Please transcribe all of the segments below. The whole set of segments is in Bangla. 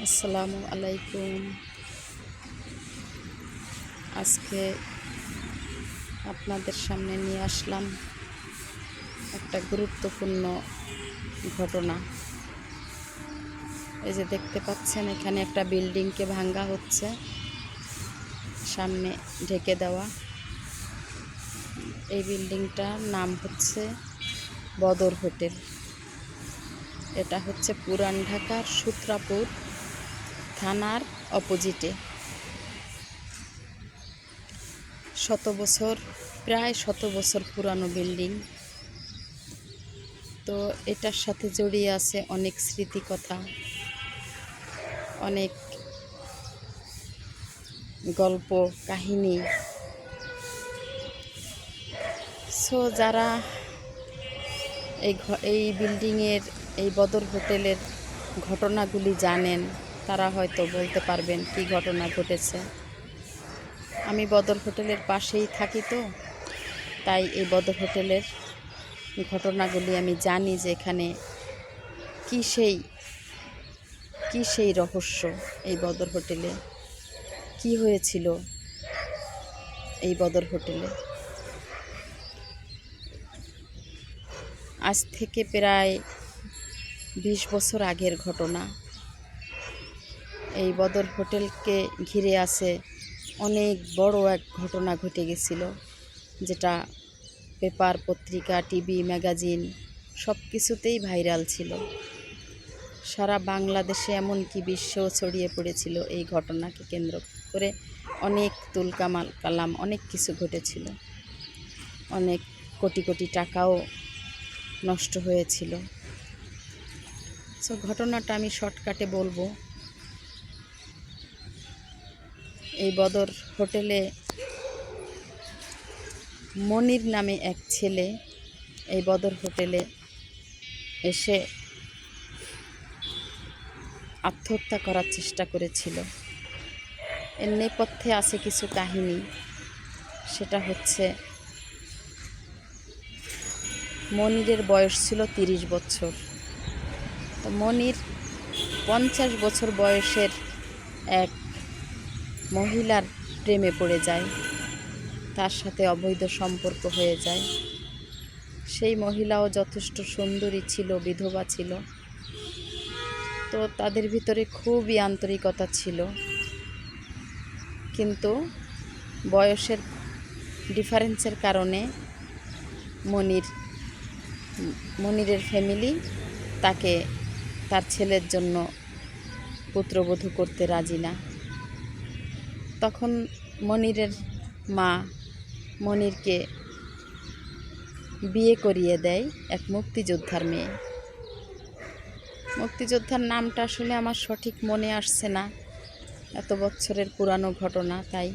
আসসালামু আলাইকুম। আজকে আপনাদের সামনে নিয়ে আসলাম একটা গুরুত্বপূর্ণ ঘটনা। এই যে দেখতে পাচ্ছেন, এখানে একটা বিল্ডিংকে ভাঙা হচ্ছে, সামনে ঢেকে দেওয়া। এই বিল্ডিংটার নাম হচ্ছে বদর হোটেল। এটা হচ্ছে পুরান ঢাকার সূত্রাপুর থানার অপোজিটে। প্রায় শত বছর পুরানো বিল্ডিং। তো এটার সাথে জড়িয়ে আছে অনেক স্মৃতিকথা, অনেক গল্প কাহিনী। যারা এই বিল্ডিংয়ের, এই বদর হোটেলের ঘটনাগুলি জানেন, তারা হয়তো বলতে পারবেন কি ঘটনা ঘটেছে। আমি বদর হোটেলের পাশেই থাকি, তো তাই এই বদর হোটেলের ঘটনাগুলি আমি জানি যে এখানে কি সেই রহস্য। এই বদর হোটেলে কি হয়েছিল, এই বদর হোটেলে আজ থেকে প্রায় 20 বছর আগের ঘটনা। এই বদর হোটেলকে ঘিরে আছে অনেক বড় এক ঘটনা ঘটে গেছিল, যেটা পেপার, পত্রিকা, টিভি, ম্যাগাজিন সব কিছুতেই ভাইরাল ছিল। সারা বাংলাদেশে এমনকি বিশ্বেও ছড়িয়ে পড়েছিল এই ঘটনাকে কেন্দ্র করে। অনেক কালাম অনেক কিছু ঘটেছিল, অনেক কোটি কোটি টাকাও নষ্ট হয়েছিল। ঘটনাটা আমি শর্টকাটে বলবো। এই বদর হোটেলে মনির নামে এক ছেলে এই বদর হোটেলে এসে আত্মহত্যা করার চেষ্টা করেছিল। এর নেপথ্যে আছে কিছু কাহিনী। সেটা হচ্ছে, মনিরের বয়স ছিল 30 বছর। তো মনির 50 বছর বয়সের এক মহিলার প্রেমে পড়ে যায়, তার সাথে অবৈধ সম্পর্ক হয়ে যায়। সেই মহিলাও যথেষ্ট সুন্দরী ছিল, বিধবা ছিল। তো তাদের ভিতরে খুবই আন্তরিকতা ছিল, কিন্তু বয়সের ডিফারেন্সের কারণে মনিরের ফ্যামিলি তাকে তার ছেলের জন্য পুত্রবধূ করতে রাজি না। তখন মনিরের মা মনিরকে বিয়ে করিয়ে দেয় এক মুক্তিযোদ্ধার মেয়ে। মুক্তিযোদ্ধার নামটা আসলে আমার সঠিক মনে আসছে না, এত বছরের পুরানো ঘটনা তাই।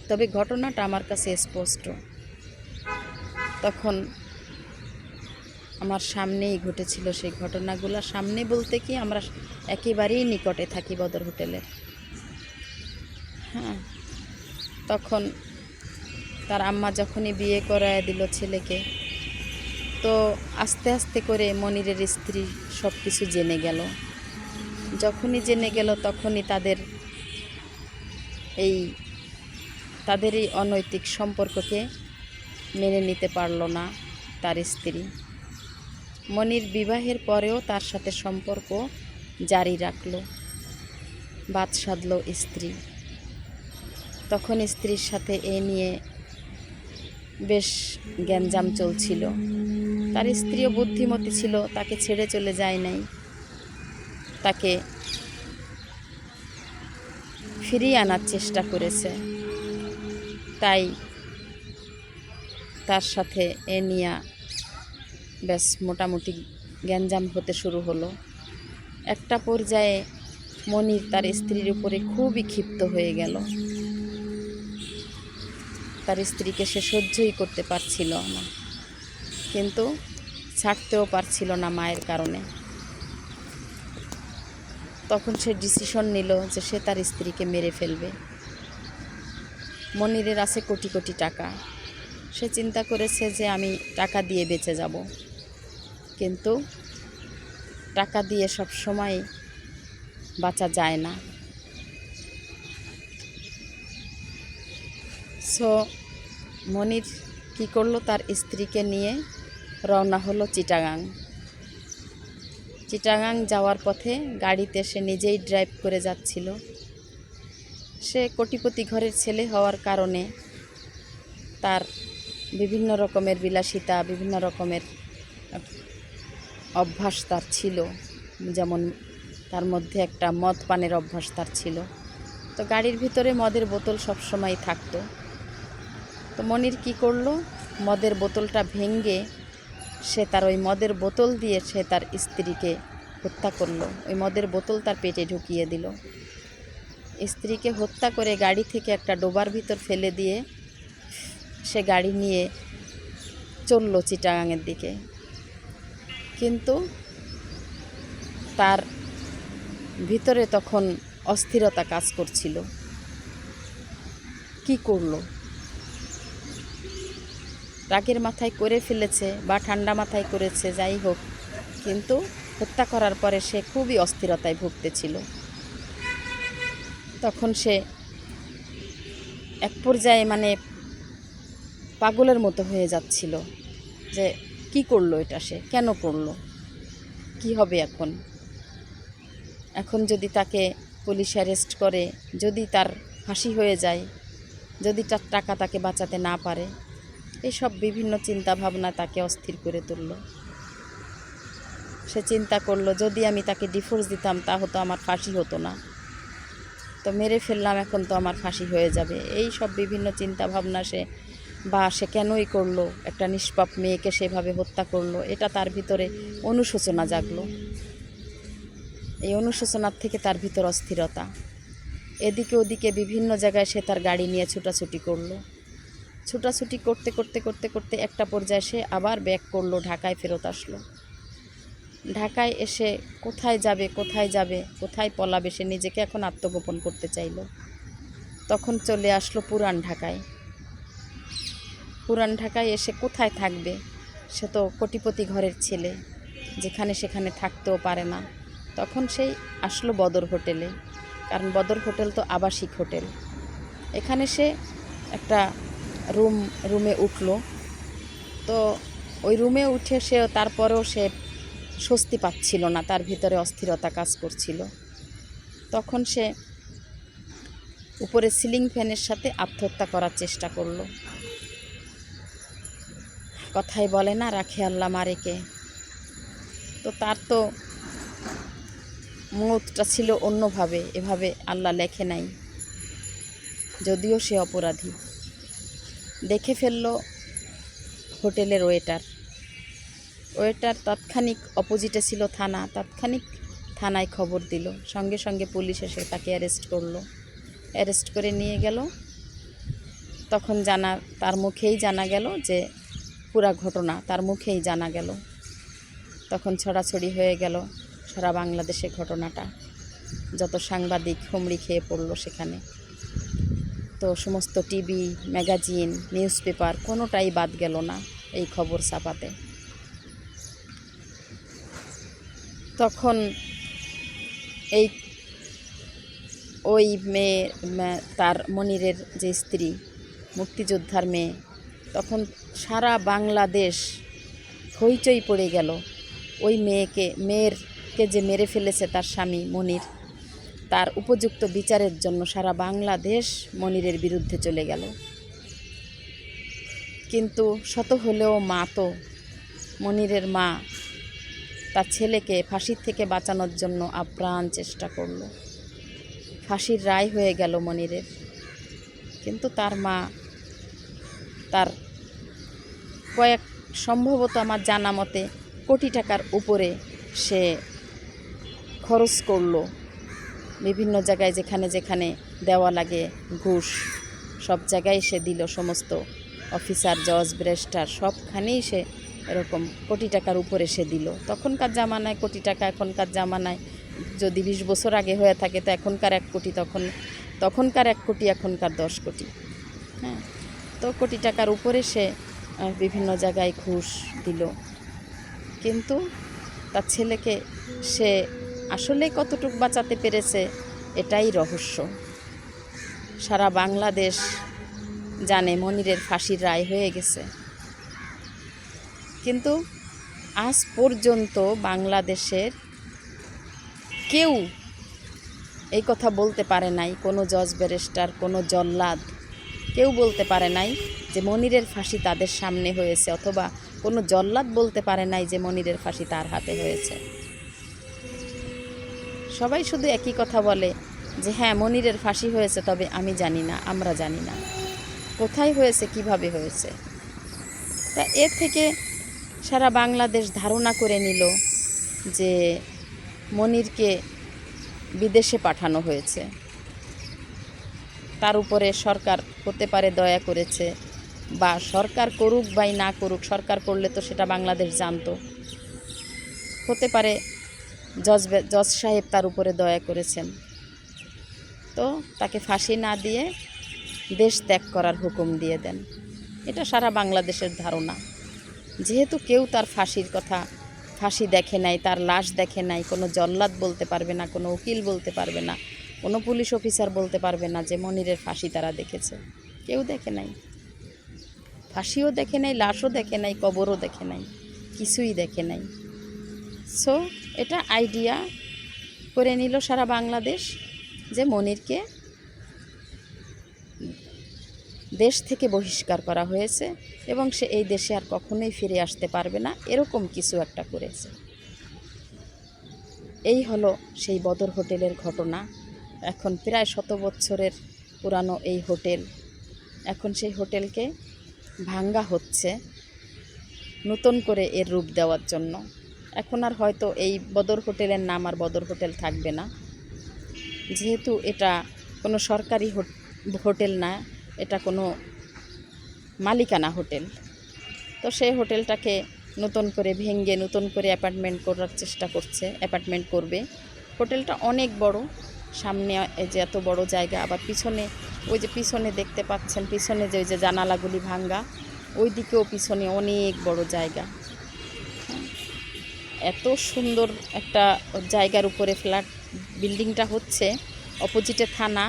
তবে ঘটনাটা আমার কাছে স্পষ্ট। তখন আমার সামনেই ঘটেছিল সেই ঘটনাগুলো। সামনে বলতে কি, আমরা একেবারেই নিকটে থাকি বদর হোটেলের। হ্যাঁ, তখন তার আম্মা যখনই বিয়ে করায় দিল ছেলেকে, তো আস্তে আস্তে করে মনিরের স্ত্রী সব কিছু জেনে গেল। যখনই জেনে গেল, তখনই তাদের এই অনৈতিক সম্পর্ককে মেনে নিতে পারল না তার স্ত্রী। মনির বিবাহের পরেও তার সাথে সম্পর্ক জারি রাখল, বাদ সাধল স্ত্রী। তখন স্ত্রীর সাথে এ নিয়ে বেশ গ্যাঞ্জাম চলছিল। তার স্ত্রীও বুদ্ধিমতী ছিল, তাকে ছেড়ে চলে যায় নাই, তাকে ফিরিয়ে আনার চেষ্টা করেছে। তাই তার সাথে এ নিয়ে বেশ মোটামুটি গ্যাঞ্জাম হতে শুরু হলো। একটা পর্যায়ে মনির তার স্ত্রীর উপরে খুবই ক্ষিপ্ত হয়ে গেল। তার স্ত্রীকে সে সহ্যই করতে পারছিল না, কিন্তু ছাড়তেও পারছিল না মায়ের কারণে। তখন সে ডিসিশন নিল যে সে তার স্ত্রীকে মেরে ফেলবে। মনিরের আছে কোটি কোটি টাকা। সে চিন্তা করেছে যে আমি টাকা দিয়ে বেঁচে যাব, কিন্তু টাকা দিয়ে সব সময় বাঁচা যায় না। সো মনির কী করলো, তার স্ত্রীকে নিয়ে রওনা হলো চিটাগাং। চিটাগাং যাওয়ার পথে গাড়িতে সে নিজেই ড্রাইভ করে যাচ্ছিল। সে কোটিপতি ঘরের ছেলে হওয়ার কারণে তার বিভিন্ন রকমের বিলাসিতা, বিভিন্ন রকমের অভ্যাস তার ছিল। যেমন তার মধ্যে একটা মদ পানের অভ্যাস তার ছিল। তো গাড়ির ভিতরে মদের বোতল সবসময় থাকতো। তো মনির কী করলো, মদের বোতলটা ভেঙে সে তার ওই মদের বোতল দিয়ে সে তার স্ত্রীকে হত্যা করলো। ওই মদের বোতল তার পেটে ঢুকিয়ে দিল। স্ত্রীকে হত্যা করে গাড়ি থেকে একটা ডোবার ভিতর ফেলে দিয়ে সে গাড়ি নিয়ে চলল চিটাগাংয়ের দিকে। কিন্তু তার ভিতরে তখন অস্থিরতা কাজ করছিল। কি করলো, রাগের মাথায় করে ফেলেছে বা ঠান্ডা মাথায় করেছে, যাই হোক, কিন্তু হত্যা করার পরে সে খুবই অস্থিরতায় ভুগতেছিল। তখন সে এক পর্যায়ে মানে পাগলের মতো হয়ে যাচ্ছিল যে কি করলো এটা, সে কেন করলো, কি হবে এখন, এখন যদি তাকে পুলিশ অ্যারেস্ট করে, যদি তার ফাঁসি হয়ে যায়, যদি তার টাকা তাকে বাঁচাতে না পারে, এইসব বিভিন্ন চিন্তা ভাবনা তাকে অস্থির করে তুলল। সে চিন্তা করলো, যদি আমি তাকে ডিভোর্স দিতাম তা হতো আমার ফাঁসি হতো না, তো মেরে ফেললাম, এখন তো আমার ফাঁসি হয়ে যাবে। এই সব বিভিন্ন চিন্তা ভাবনা সে কেনই করলো, একটা নিষ্পাপ মেয়েকে সেভাবে হত্যা করলো, এটা তার ভিতরে অনুশোচনা জাগলো। এই অনুশোচনার থেকে তার ভিতর অস্থিরতা। এদিকে ওদিকে বিভিন্ন জায়গায় সে তার গাড়ি নিয়ে ছুটাছুটি করলো। ছুটাছুটি করতে করতে করতে করতে একটা পর্যায়ে সে আবার ব্যাক করলো, ঢাকায় ফেরত আসলো। ঢাকায় এসে কোথায় যাবে কোথায় পলাবে, সে নিজেকে এখন আত্মগোপন করতে চাইল। তখন চলে আসলো পুরান ঢাকায়। পুরান ঢাকায় এসে কোথায় থাকবে, সে তো কোটিপতি ঘরের ছেলে, যেখানে সেখানে থাকতেও পারে না। তখন সেই আসলো বদর হোটেলে, কারণ বদর হোটেল তো আবাসিক হোটেল। এখানে সে একটা রুমে উঠলো। তো ওই রুমে উঠে তারপরেও সে স্বস্তি পাচ্ছিল না, তার ভিতরে অস্থিরতা কাজ করছিল। তখন সে উপরে সিলিং ফ্যানের সাথে আত্মহত্যা করার চেষ্টা করলো। কথাই বলে না, রাখে আল্লাহ মারে কে। তো তার তো মৌতটা ছিল অন্যভাবে, এভাবে আল্লাহ লেখে নাই, যদিও সে অপরাধী। দেখে ফেলল হোটেলের ওয়েটার তাৎক্ষণিক অপোজিটে ছিল থানা, তাৎক্ষণিক থানায় খবর দিল, সঙ্গে সঙ্গে পুলিশ এসে তাকে অ্যারেস্ট করলো। অ্যারেস্ট করে নিয়ে গেল। তখন তার মুখেই জানা গেল যে পুরা ঘটনা তার মুখেই জানা গেল। তখন ছড়াছড়ি হয়ে গেল সারা বাংলাদেশে ঘটনাটা। যত সাংবাদিক হুমড়ি খেয়ে পড়ল সেখানে। তো সমস্ত টিভি, ম্যাগাজিন, নিউজ পেপার কোনোটাই বাদ গেল না এই খবর ছাপাতে। তখন ওই মেয়ে, তার মনিরের যে স্ত্রী, মুক্তিযোদ্ধার মেয়ে, তখন সারা বাংলাদেশ হইচই পড়ে গেল। ওই মেয়েরকে যে মেরে ফেলেছে তার স্বামী মনির, তার উপযুক্ত বিচারের জন্য সারা বাংলাদেশ মনিরের বিরুদ্ধে চলে গেল। কিন্তু শত হলেও মা তো, মনিরের মা তার ছেলেকে ফাঁসির থেকে বাঁচানোর জন্য আপ্রাণ চেষ্টা করল। ফাঁসির রায় হয়ে গেল মনিরের, কিন্তু তার মা তার সম্ভবত আমার জানা মতে কোটি টাকার উপরে সে খরচ করলো। বিভিন্ন জায়গায় যেখানে যেখানে দেওয়া লাগে ঘুষ, সব জায়গায় সে দিল। সমস্ত অফিসার, জজ, ব্যারিস্টার সবখানেই সে এরকম কোটি টাকার উপরে সে দিল। তখনকার জামানায় কোটি টাকা, এখনকার জামানায় যদি 20 বছর আগে হয়ে থাকে তো এখনকার 1 কোটি, তখনকার 1 কোটি, এখনকার 10 কোটি। হ্যাঁ, তো কোটি টাকার উপরে সে বিভিন্ন জায়গায় ঘুষ দিল। কিন্তু তার ছেলেকে সে আসলে কতটুকু বাঁচাতে পেরেছে এটাই রহস্য। সারা বাংলাদেশ জানে মনিরের ফাঁসির রায় হয়ে গেছে, কিন্তু আজ পর্যন্ত বাংলাদেশের কেউ এই কথা বলতে পারে নাই, কোনো জজ ব্যারিস্টার, কোনো জল্লাদ কেউ বলতে পারে নাই যে মনিরের ফাঁসি তাদের সামনে হয়েছে, অথবা কোনো জল্লাদ বলতে পারে নাই যে মনিরের ফাঁসি তার হাতে হয়েছে। সবাই শুধু একই কথা বলে যে হ্যাঁ মনিরের ফাঁসি হয়েছে, তবে আমি জানি না, আমরা জানি না কোথায় হয়েছে, কিভাবে হয়েছে। তা এর থেকে সারা বাংলাদেশ ধারণা করে নিল যে মনিরকে বিদেশে পাঠানো হয়েছে। তার উপরে সরকার হতে পারে দয়া করেছে, বা সরকার করুক বা না করুক, সরকার করলে তো সেটা বাংলাদেশ জানতো। হতে পারে জজ সাহেব তার উপরে দয়া করেছেন, তো তাকে ফাঁসি না দিয়ে দেশ ত্যাগ করার হুকুম দিয়ে দেন। এটা সারা বাংলাদেশের ধারণা। যেহেতু কেউ তার ফাঁসি দেখে নাই, তার লাশ দেখে নাই, কোনো জল্লাদ বলতে পারবে না, কোনো উকিল বলতে পারবে না, কোনো পুলিশ অফিসার বলতে পারবে না যে মনিরের ফাঁসি তারা দেখেছে। কেউ দেখে নাই, ফাঁসিও দেখে নাই, লাশও দেখে নাই, কবরও দেখে নাই, কিছুই দেখে নাই। সো এটা আইডিয়া করে নিল সারা বাংলাদেশ যে মনিরকে দেশ থেকে বহিষ্কার করা হয়েছে এবং সে এই দেশে আর কখনোই ফিরে আসতে পারবে না, এরকম কিছু একটা করেছে। এই হলো সেই বদর হোটেলের ঘটনা। এখন প্রায় 100 বছরের পুরানো এই হোটেল, এখন সেই হোটেলকে ভাঙ্গা হচ্ছে নতুন করে এর রূপ দেওয়ার জন্য। এখন আর হয়তো এই বদর হোটেলের নাম আর বদর হোটেল থাকবে না, যেহেতু এটা কোনো সরকারি হোটেল না, এটা কোনো মালিকানা হোটেল। তো সেই হোটেলটাকে নতুন করে ভেঙে নতুন করে অ্যাপার্টমেন্ট করার চেষ্টা করছে, অ্যাপার্টমেন্ট করবে। হোটেলটা অনেক বড়, সামনে এই যে এত বড় জায়গা, আবার পিছনে ওই যে পিছনে দেখতে পাচ্ছেন, পিছনে যে ওই যে জানালাগুলি ভাঙ্গা, ওই দিকেও পিছনে অনেক বড় জায়গা। এত সুন্দর একটা জায়গার উপরে ফ্ল্যাট বিল্ডিংটা হচ্ছে। অপোজিটে থানা,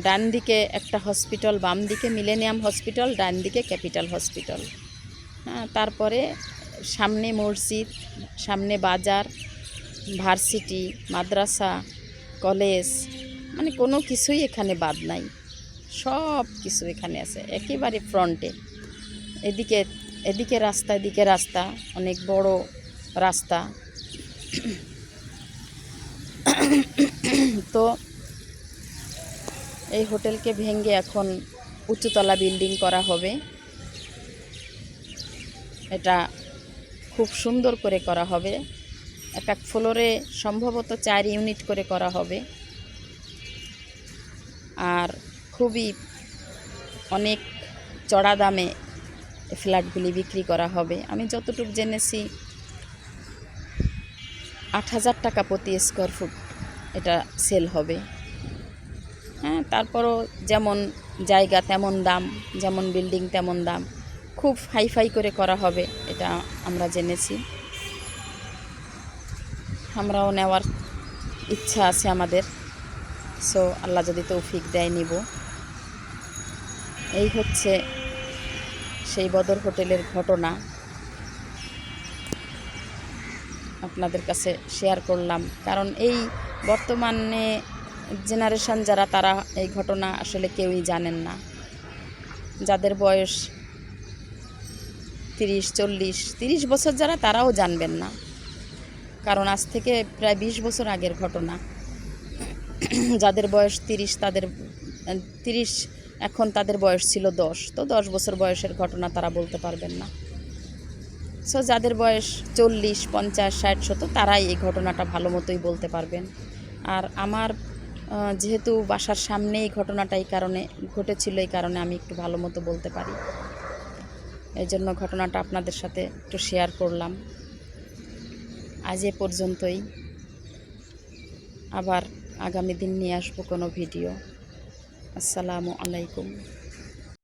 ডান দিকে একটা হসপিটাল, বাম দিকে মিলেনিয়াম হসপিটাল, ডান দিকে ক্যাপিটাল হসপিটাল। হ্যাঁ, তারপরে সামনে মসজিদ, সামনে বাজার, ভার্সিটি, মাদ্রাসা, কলেজ, মানে কোনো কিছুই এখানে বাদ নাই, সব কিছু এখানে আছে একেবারে ফ্রন্টে। এদিকে রাস্তা, এদিকে রাস্তা, অনেক বড় রাস্তা। তো এই হোটেলকে ভেঙে এখন উঁচুতলা বিল্ডিং করা হবে। এটা খুব সুন্দর করে করা হবে, এক এক ফ্লোরে সম্ভবত 4 ইউনিট করে করা হবে, আর খুবই অনেক চড়া দামে ফ্ল্যাটগুলি বিক্রি করা হবে। আমি যতটুকু জেনেছি 8,000 টাকা প্রতি স্কোয়ার ফুট এটা সেল হবে। হ্যাঁ, তারপরও যেমন জায়গা তেমন দাম, যেমন বিল্ডিং তেমন দাম, খুব হাইফাই করে করা হবে, এটা আমরা জেনেছি। আমরাও নেওয়ার ইচ্ছা আছে আমাদের। সো আল্লাহ যদি তৌফিক দেয় নিব। এই হচ্ছে সেই বদর হোটেলের ঘটনা, আপনাদের কাছে শেয়ার করলাম। কারণ এই বর্তমানে জেনারেশন যারা, তারা এই ঘটনা আসলে কেউই জানেন না। যাদের বয়স 30, 40, 30 বছর যারা, তারাও জানবেন না, কারণ আজ থেকে প্রায় 20 বছর আগের ঘটনা। যাদের বয়স 30, তাদের 30, এখন তাদের বয়স ছিল 10, তো 10 বছর বয়সের ঘটনা তারা বলতে পারবেন না। সো যাদের বয়স 40, 50, 60, 70, তারাই এই ঘটনাটা ভালো মতোই বলতে পারবেন। আর আমার যেহেতু বাসার সামনে এই ঘটনাটা এই কারণে ঘটেছিল, এই কারণে আমি একটু ভালো মতো বলতে পারি, এই জন্য ঘটনাটা আপনাদের সাথে একটু শেয়ার করলাম। আজ এ পর্যন্তই, আবার আগামী দিন নিয়ে আসবো কোনো ভিডিও। আসসালামু আলাইকুম।